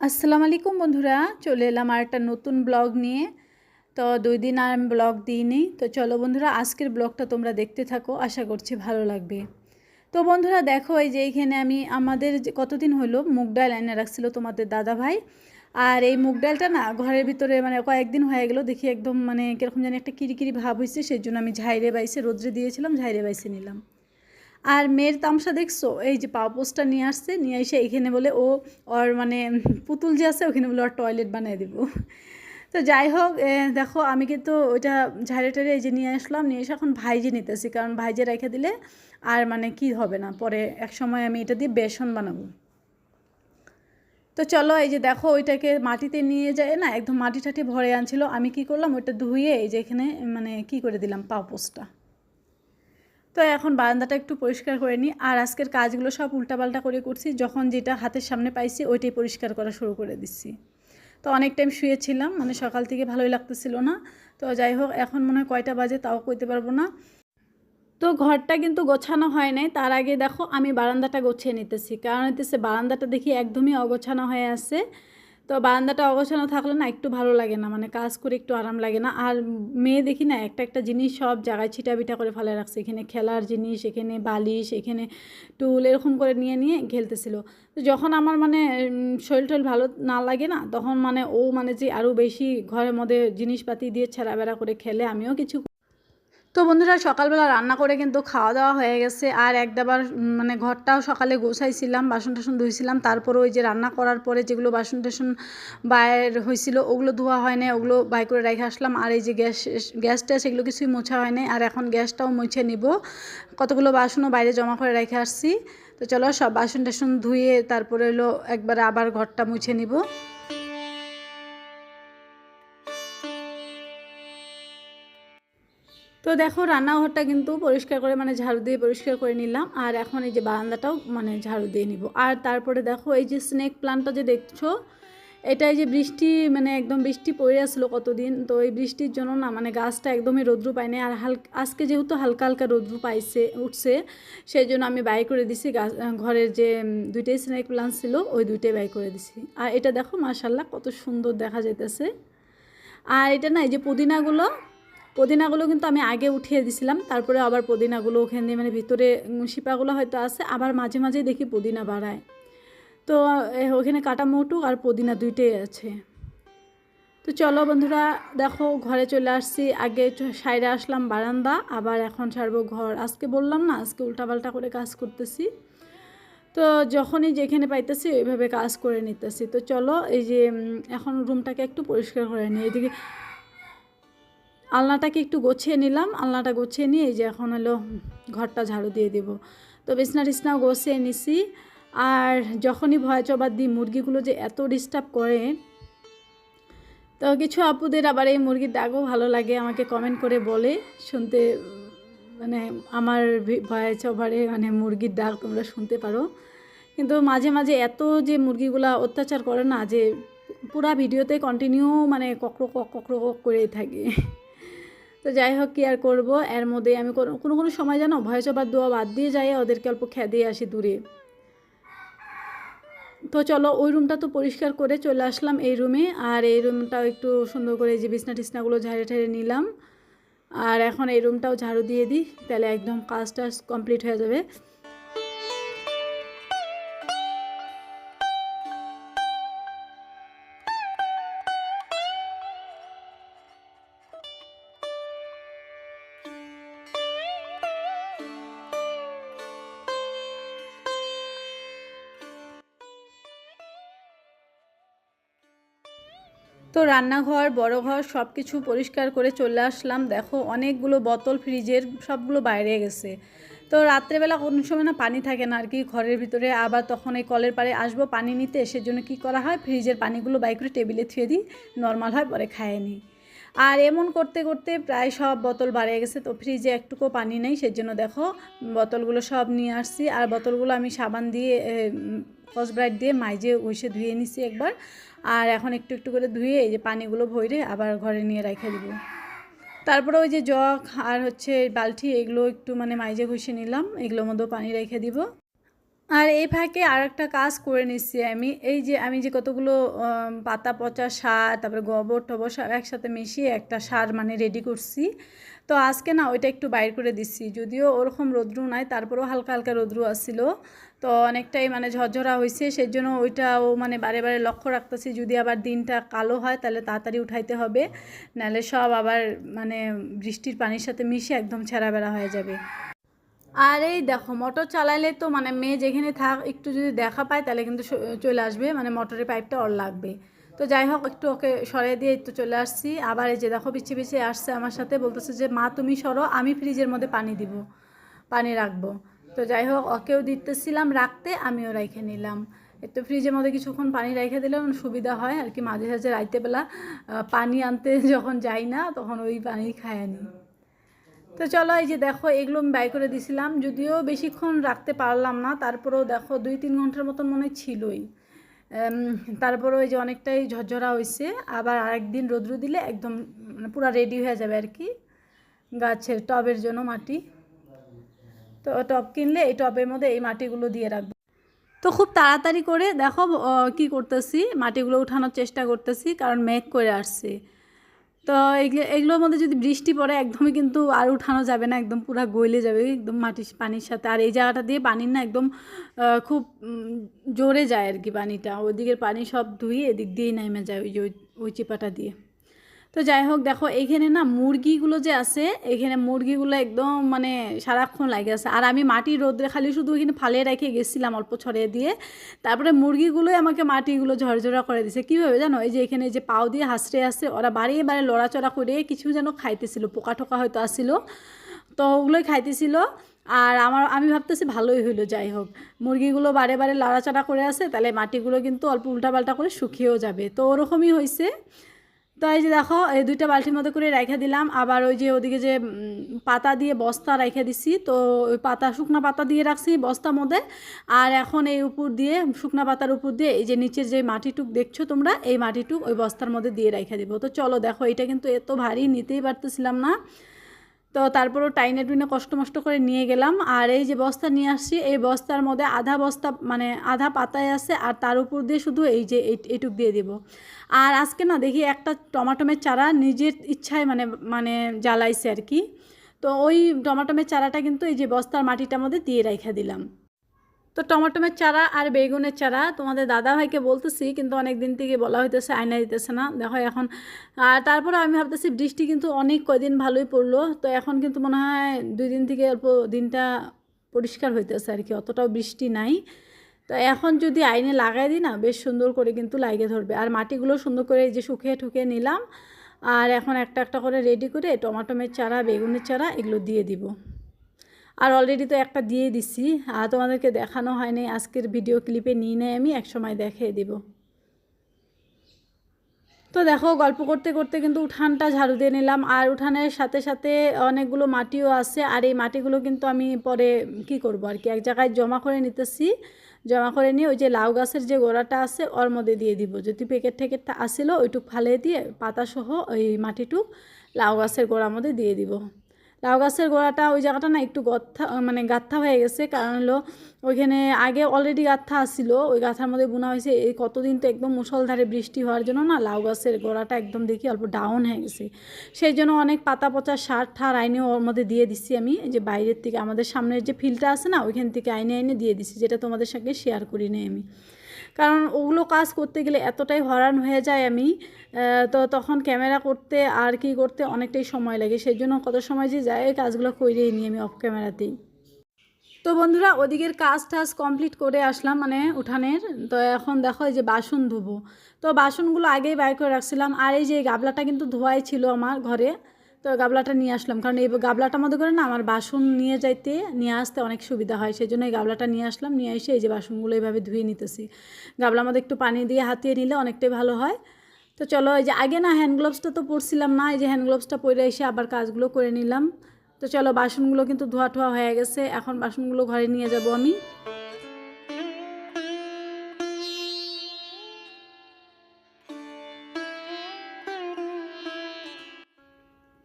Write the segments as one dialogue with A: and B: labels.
A: আসসালামু আলাইকুম বন্ধুরা, চলে এলাম আর একটা নতুন ব্লগ নিয়ে। তো 2 দিন আর আমি ব্লগ দিইনি। তো চলো বন্ধুরা, আজকের ব্লগটা তোমরা দেখতে থাকো, আশা করছি ভালো লাগবে। তো বন্ধুরা দেখো, এই যে এইখানে আমি আমাদের যে কতদিন হলো মুগ ডাল এনে রাখছিল তোমাদের দাদা ভাই। আর এই মুগ ডালটা না ঘরের ভিতরে মানে কয়েকদিন হয়ে গেল, দেখি একদম মানে কীরকম জানি একটা কিরিকিরি ভাব হয়েছে, সেই জন্য আমি ঝাইরে বাইসে রোদ্রে দিয়েছিলাম, ঝাইরে বাইসে নিলাম। আর মেয়ের তামসা দেখছো, এই যে পাপোসটা নিয়ে আসছে, নিয়ে এসে এখানে বলে ও ওর মানে পুতুল যে আছে ওখানে বলে ওর টয়লেট বানিয়ে দিব। তো যাই হোক, দেখো আমি কিন্তু ওইটা ঝাড়ে টাড়ে এই যে নিয়ে আসলাম, নিয়ে এসে এখন ভাইজে নিতেছি, কারণ ভাইজে রেখে দিলে আর মানে কি হবে না, পরে এক সময় আমি এটা দিয়ে বেসন বানাবো। তো চলো, এই যে দেখো ওইটাকে মাটিতে নিয়ে যায় না, একদম মাটি টাটি ভরে আনছিল, আমি কি করলাম ওইটা ধুয়ে এই যে এখানে মানে কি করে দিলাম পাপোসটা। তো এখন বারান্দাটা একটু পরিষ্কার করে নিই। আর আজকের কাজগুলো সব উল্টাপাল্টা করে করছি, যখন যেটা হাতের সামনে পাইছি ওইটাই পরিষ্কার করা শুরু করে দিচ্ছি। তো অনেক টাইম শুয়েছিলাম, মানে সকাল থেকে ভালোই লাগতেছিল না। তো যাই হোক, এখন মনে হয় কয়টা বাজে তাও কইতে পারবো না। তো ঘরটা কিন্তু গোছানো হয় নাই, তার আগে দেখো আমি বারান্দাটা গুছিয়ে নিতেছি, কারণ হইতেছে বারান্দাটা দেখি একদমই অগোছানো হয়ে আছে। তো বারান্দাটা অগোছানো থাকলে না একটু ভালো লাগে না, মানে কাজ করে একটু আরাম লাগে না। আর মেয়ে দেখি না একটা একটা জিনিস সব জায়গায় ছিটাবিটা করে ফেলে রাখছে, এখানে খেলার জিনিস, এখানে বালিশ, এখানে টুল, এরকম করে নিয়ে নিয়ে খেলতেছিল। তো যখন আমার মানে শরীর টরীর ভালো না লাগে না, তখন মানে ও মানে যে আরও বেশি ঘরের মধ্যে জিনিসপাতি দিয়ে ছেঁড়াবেড়া করে খেলে, আমিও কিছু। তো বন্ধুরা সকালবেলা রান্না করে কিন্তু খাওয়া দাওয়া হয়ে গেছে। আর একবার মানে ঘরটাও সকালে গোছাইছিলাম, বাসন টাসন ধুইছিলাম, তারপরে ওই যে রান্না করার পরে যেগুলো বাসন টাসন বাইর হয়েছিল ওগুলো ধোয়া হয় নাই, ওগুলো বাই করে রেখে আসলাম। আর এই যে গ্যাসটা সেগুলো কিছুই মোছা হয় নাই, আর এখন গ্যাসটাও মুছে নিব। কতগুলো বাসনও বাইরে জমা করে রেখে আসছি। তো চলো সব বাসন টাসন ধুয়ে তারপরে হলো একবারে আবার ঘরটা মুছে নিব। তো দেখো রান্নাঘরটা কিন্তু পরিষ্কার করে মানে ঝাড়ু দিয়ে পরিষ্কার করে নিলাম। আর এখন এই যে বারান্দাটাও মানে ঝাড়ু দিয়ে নিব। আর তারপরে দেখো এই যে স্নেক প্লান্টটা যে দেখছো, এটা এই যে বৃষ্টি মানে একদম বৃষ্টি পড়ে আসলো কতদিন, তো এই বৃষ্টির জন্য না মানে গাছটা একদমই রৌদ্র পায়নি। আর আজকে যেহেতু হালকা হালকা রৌদ্র উঠছে, সেই জন্য আমি বাই করে দিছি গাছ। ঘরের যে দুইটাই স্নেক প্লান্ট ছিল ওই দুইটাই বাই করে দিছি। আর এটা দেখো মাশাআল্লাহ কত সুন্দর দেখা যাইতেছে। আর এটা না এই যে পুদিনাগুলো কিন্তু আমি আগে উঠিয়ে দিছিলাম, তারপরে আবার পুদিনাগুলো ওখানে দিয়ে মানে ভিতরে শিপাগুলো হয়তো আছে, আবার মাঝে মাঝে দেখি পুদিনা বাড়ায়। তো ওখানে কাটা মৌটু আর পুদিনা দুইটাই আছে। তো চলো বন্ধুরা দেখো ঘরে চলে আসছি, আগে সাইডে আসলাম বারান্দা, আবার এখন ছাড়বো ঘর। আজকে বললাম না আজকে উল্টাপাল্টা করে কাজ করতেছি, তো যখনই যেখানে পাইতেছি ওইভাবে কাজ করে নিতেছি। তো চলো এই যে এখন রুমটাকে একটু পরিষ্কার করে নিই। এদিকে আলনাটাকে একটু গুছিয়ে নিলাম, আলনাটা গুছিয়ে নিয়ে এই যে এখন হলো ঘরটা ঝাড়ু দিয়ে দেব। তো বিছনা টিছনাও গুছিয়ে নিছি। আর যখনই ভয় চবার দিই মুরগিগুলো যে এত ডিস্টার্ব করে, তো কিছু আপুদের আবার এই মুরগির ডাকও ভালো লাগে, আমাকে কমেন্ট করে বলে শুনতে, মানে আমার ভয় চবারে মানে মুরগির ডাক তোমরা শুনতে পারো। কিন্তু মাঝে মাঝে এত যে মুরগিগুলা অত্যাচার করে না, যে পুরা ভিডিওতে কন্টিনিউ মানে ককরো কক করেই থাকে। তো যাই হোক, কি আর করবো, এর মধ্যে আমি কোনো কোনো সময় জানো ভয় চবার দোয়া বাদ দিয়ে যাই, ওদেরকে অল্প খেয়ে আসি দূরে। তো চলো ওই রুমটা তো পরিষ্কার করে চলে আসলাম এই রুমে। আর এই রুমটাও একটু সুন্দর করে যে বিছনা টিছনাগুলো ঝাড়ে ঝাড়ে নিলাম। আর এখন এই রুমটাও ঝাড়ু দিয়ে দিই, তাহলে একদম কাজটা কমপ্লিট হয়ে যাবে। তো রান্নাঘর বড় ঘর সব কিছু পরিষ্কার করে চলে আসলাম। দেখো অনেকগুলো বোতল ফ্রিজের সবগুলো বাইরে গেছে। তো রাত্রেবেলা কোনো সময় না পানি থাকে না আর কি ঘরের ভিতরে, আবার তখন এই কলের পাড়ে আসবো পানি নিতে, সেজন্য কি করা হয় ফ্রিজের পানিগুলো বাই করে টেবিলে থুয়ে দিই, নর্মাল হয় পরে খায় নিই। আর এমন করতে করতে প্রায় সব বোতল বাড়িয়ে গেছে, তো ফ্রিজে একটুকু পানি নেই, সেজন্য দেখো বোতলগুলো সব নিয়ে আসছি। আর বোতলগুলো আমি সাবান দিয়ে স্কচব্রাইট দিয়ে মাইজে ওইসে ধুয়ে নিছি একবার। আর এখন একটু একটু করে ধুয়ে এই যে পানিগুলো ভরে আবার ঘরে নিয়ে রেখে দিব। তারপরে ওই যে জগ আর হচ্ছে বালতি এগুলো একটু মানে মাইজে ঘষে নিলাম, এগুলোর মধ্যেও পানি রেখে দিব। আর এই ফাঁকে আর একটা কাজ করে নিচ্ছি আমি, এই যে আমি যে কতগুলো পাতা পচা সার, তারপরে গোবর টবর সব একসাথে মিশিয়ে একটা সার মানে রেডি করছি। তো আজকে না ওইটা একটু বাইর করে দিচ্ছি, যদিও ওরকম রৌদ্র নাই, তারপরেও হালকা হালকা রৌদ্র আসছিল। তো অনেকটাই মানে ঝরঝরা হয়েছে, সেই জন্য ওইটাও মানে বারে বারে লক্ষ্য রাখতেছি, যদি আবার দিনটা কালো হয় তাহলে তাড়াতাড়ি উঠাইতে হবে, নাহলে সব আবার মানে বৃষ্টির পানির সাথে মিশে একদম ছেঁড়া বেড়া হয়ে যাবে। আর এই দেখো মোটর চালাইলে তো মানে মেয়ে যেখানে থাক একটু যদি দেখা পায় তাহলে কিন্তু চলে আসবে, মানে মোটরের পাইপটা ওর লাগবে। তো যাই হোক একটু ওকে সরিয়ে দিয়ে একটু চলে আসছি। আবার এই যে দেখো পিছিয়ে পিছিয়ে আসছে আমার সাথে, বলতেছে যে মা তুমি সরো, আমি ফ্রিজের মধ্যে পানি দিব, পানি রাখবো। তো যাই হোক ওকেও দিতেছিলাম রাখতে, আমিও রেখে নিলাম। একটু ফ্রিজের মধ্যে কিছুক্ষণ পানি রেখে দিলাম, সুবিধা হয় আর কি, মাঝে সাঝে রাইতেবেলা পানি আনতে যখন যাই না তখন ওই পানি খায় নিই। তো চলো এই যে দেখো এগুলো আমি বাই করে দিছিলাম, যদিও বেশিক্ষণ রাখতে পারলাম না, তারপরেও দেখো 2-3 ঘন্টার মতন মনে ছিলই। তারপরে ওই যে অনেকটাই ঝরঝরা হয়েছে, আবার আরেকদিন রৌদ্র দিলে একদম মানে পুরো রেডি হয়ে যাবে আর কি গাছের টবের জন্য মাটি। তো টব কিনলে এই টবের মধ্যে এই মাটিগুলো দিয়ে রাখবো। তো খুব তাড়াতাড়ি করে দেখো কি করতেছি, মাটিগুলো উঠানোর চেষ্টা করতেছি, কারণ মেঘ করে আসছে। তো এগুলোর মধ্যে যদি বৃষ্টি পড়ে একদমই কিন্তু আর উঠানো যাবে না, একদম পুরো গলে যাবে একদম মাটির পানির সাথে। আর এই জায়গাটা দিয়ে পানির না একদম খুব জোরে যায় আর কি পানিটা, ওইদিকের পানি সব ধুয়ে এদিক দিয়েই নেমে যায় ওই যে ওই চিপাটা দিয়ে। তো যাই হোক দেখো এইখানে না মুরগিগুলো যে আছে, এখানে মুরগিগুলো একদম মানে সারাক্ষণ লাগে আছে। আর আমি মাটির রোদ্রে খালি শুধু ওইখানে ফালিয়ে রেখে গেছিলাম অল্প ছড়িয়ে দিয়ে, তারপরে মুরগিগুলোই আমাকে মাটিগুলো ঝরঝরা করে দিছে। কীভাবে জানো, এই যে এখানে যে পাও দিয়ে হাসড়ে আছে, ওরা বাড়িয়ে বাড়ি লড়াচড়া করে কিছু যেন খাইতেছিল, পোকা টোকা হয়তো আসছিল, তো ওগুলোই খাইতেছিল। আর আমি ভাবতেছি ভালোই হইলো, যাই হোক মুরগিগুলো বারে বারে লড়াচড়া করে আছে, তাহলে মাটিগুলো কিন্তু অল্প উল্টাপাল্টা করে শুকিয়েও যাবে। তো ওরকমই হয়েছে। তো এই যে দেখো এই 2টা বালতির মধ্যে করে রেখে দিলাম। আবার ওই যে ওদিকে যে পাতা দিয়ে বস্তা রেখে দিছি, তো ওই পাতা শুকনো পাতা দিয়ে রাখছি বস্তার মধ্যে। আর এখন এই উপর দিয়ে শুকনো পাতার উপর দিয়ে এই যে নিচের যে মাটিটুক দেখছো তোমরা, এই মাটিটুক ওই বস্তার মধ্যে দিয়ে রেখে দিব। তো চলো দেখো এটা কিন্তু এত ভারী, নিতেই পারতেছিলাম না, তো তারপরও টাইনে টুইনে কষ্ট মষ্ট করে নিয়ে গেলাম। আর এই যে বস্তা নিয়ে আসছি, এই বস্তার মধ্যে আধা বস্তা মানে আধা পাতায় আছে, আর তার উপর দিয়ে শুধু এই যে এইটুক দিয়ে দিব। আর আজকে না দেখি একটা টমাটোমের চারা নিজের ইচ্ছায় মানে মানে জ্বালাইছে আর কি, তো ওই টমাটোমের চারাটা কিন্তু এই যে বস্তার মাটিটার মধ্যে দিয়ে রেখে দিলাম। তো টমাটোমের চারা আর বেগুনের চারা তোমাদের দাদাভাইকে বলতেছি, কিন্তু অনেক দিন থেকে বলা হইতেছে আয়না দিতেছে না, দেখো এখন। আর তারপরে আমি ভাবতেছি বৃষ্টি কিন্তু অনেক কয়দিন ভালোই পড়লো, তো এখন কিন্তু মনে হয় 2 দিন থেকে অল্প দিনটা পরিষ্কার হইতেছে আর কি, অতটাও বৃষ্টি নাই। তো এখন যদি আইনে লাগাই দিই না, বেশ সুন্দর করে কিন্তু লাগিয়ে ধরবে। আর মাটিগুলো সুন্দর করে এই যে শুকিয়ে ঠুকিয়ে নিলাম, আর এখন একটা একটা করে রেডি করে টমাটোমের চারা বেগুনের চারা এগুলো দিয়ে দিব। আর অলরেডি তো একটা দিয়ে দিছি, আর তোমাদেরকে দেখানো হয়নি, আজকের ভিডিও ক্লিপে নিয়ে নেয় আমি একসময় দেখিয়ে দিব। তো দেখো গল্প করতে করতে কিন্তু উঠানটা ঝাড়ু দিয়ে নিলাম, আর উঠানের সাথে সাথে অনেকগুলো মাটিও আছে। আর এই মাটিগুলো কিন্তু আমি পরে কি করব আর কি, এক জায়গায় জমা করে নিতেছি, জমা করে নিয়ে ওই যে লাউ গাছের যে গোড়াটা আছে ওর মধ্যে দিয়ে দিব। যদি প্যাকেট ট্যাকেট আসিলো ওইটুক ফালিয়ে দিয়ে পাতাসহ ওই মাটিটুক লাউ গাছের গোড়ার মধ্যে দিয়ে দিব। লাউ গাছের গোড়াটা ওই জায়গাটা না একটু মানে গাঁথা হয়ে গেছে, কারণ হলো ওইখানে আগে অলরেডি গাঁথা আসছিল, ওই গাঁথার মধ্যে বোনা হয়েছে। এই কতদিন তো একদম মুষলধারে বৃষ্টি হওয়ার জন্য না লাউ গাছের গোড়াটা একদম দেখি অল্প ডাউন হয়ে গেছে, সেই জন্য অনেক পাতা পচা সার ঠার আইনে ওর মধ্যে দিয়ে দিচ্ছি আমি। যে বাইরের থেকে আমাদের সামনের যে ফিল্ডটা আছে না, ওইখান থেকে আইনে আইনে দিয়ে দিচ্ছি, যেটা তোমাদের সঙ্গে শেয়ার করি নি আমি, কারণ ওগুলো কাজ করতে গেলে এতটাই হয়রান হয়ে যায় আমি, তো তখন ক্যামেরা করতে আর কি করতে অনেকটাই সময় লাগে, সেই জন্য কত সময় যে যায় এই কাজগুলো করেই নিই আমি অফ ক্যামেরাতেই। তো বন্ধুরা ওদিকের কাজ টাজ কমপ্লিট করে আসলাম মানে উঠানের। তো এখন দেখো এই যে বাসন ধোবো, তো বাসনগুলো আগেই বাইর করে রাখছিলাম। আর এই যে গাবলাটা কিন্তু ধোয়াই ছিল আমার ঘরে, তো গাবলাটা নিয়ে আসলাম, কারণ এই গাবলাটার মধ্যে করে না আমার বাসন নিয়ে আসতে অনেক সুবিধা হয়, সেই জন্য এই গাবলাটা নিয়ে আসলাম। নিয়ে এসে এই যে বাসনগুলো এইভাবে ধুয়ে নিতেছি, গাবলার মধ্যে একটু পানি দিয়ে হাতিয়ে নিলে অনেকটাই ভালো হয়। তো চলো এই যে আগে না হ্যান্ড গ্লোভসটা তো পরছিলাম না, এই যে হ্যান্ড গ্লোভসটা পরে এসে আবার কাজগুলো করে নিলাম। তো চলো বাসনগুলো কিন্তু ধোয়া ঠোয়া হয়ে গেছে, এখন বাসনগুলো ঘরে নিয়ে যাব আমি।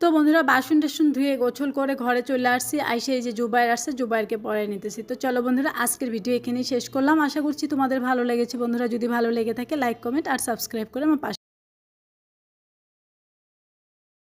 A: তো তো বন্ধুরা বাসন টাসন ধুয়ে গোছল করে ঘরে চলে আসছি, আইসে এই যে জুবাইর আসছে, জুবাইরকে পড়াই নিতেছি। তো চলো বন্ধুরা আজকের ভিডিও এখানেই শেষ করলাম। আশা করছি তোমাদের ভালো লেগেছে বন্ধুরা। যদি ভালো লেগে থাকে লাইক কমেন্ট আর সাবস্ক্রাইব করে আমার পাশে